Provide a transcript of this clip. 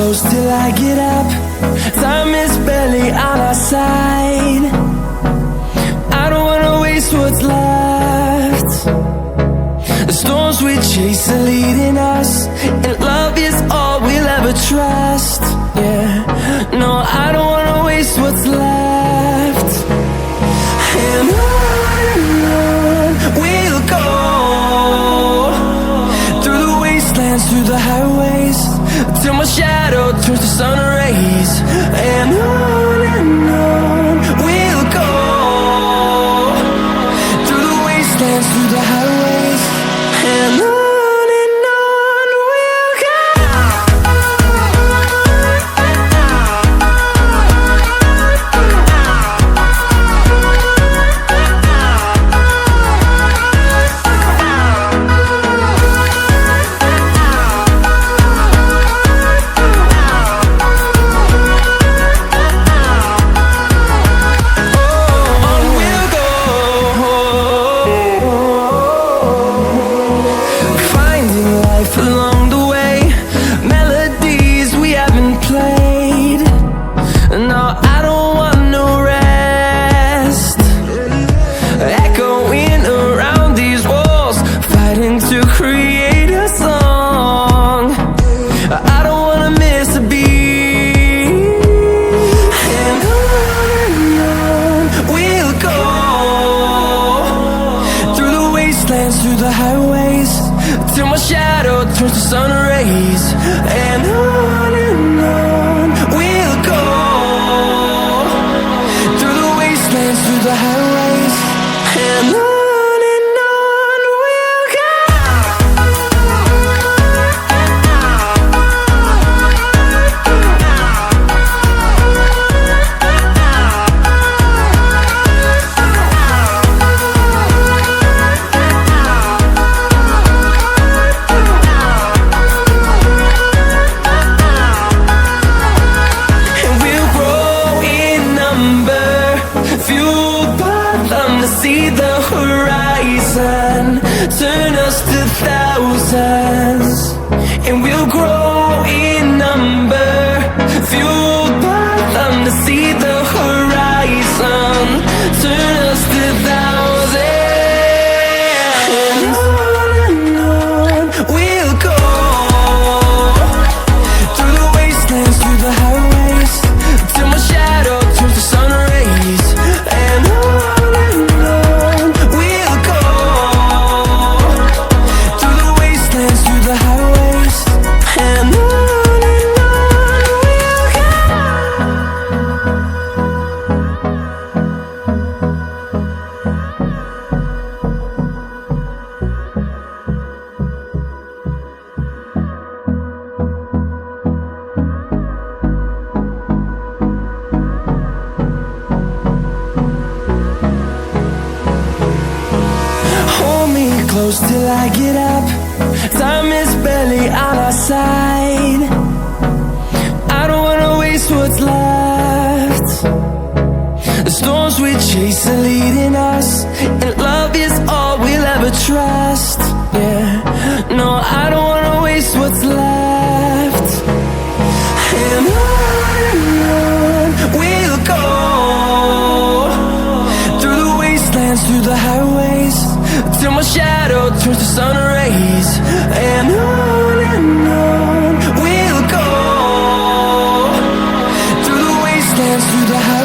close till I get up. Time is barely on our side. I don't wanna waste what's left. The storms we chase are leading us, and love is all we'll ever trust. Yeah, no, I don't wanna waste what's left. And on we'll go, through the wastelands, through the highways, till my shadow turns to sun rays. And on we'll go, through the wastelands, through the highways, and on. Through the highways, till my shadow turns to sun rays. And on we'll go, through the wastelands, through the highways, and on. See the horizon turn us to thousands, and we'll grow in number, fueled by them. To see the horizon turn us to thousands, and on we'll go, through the wastelands, through the highways, till my shadow turns to sun rays. And on close till I get up. Time is barely on our side. I don't wanna waste what's left. The storms we chase are leading us, and love is all we'll ever trust. Yeah, no, I don't wanna waste what's left. And on we'll go, through the wastelands, through the highways, till my shadow turns to sun rays. And on we'll go, through the wastelands, through the highways.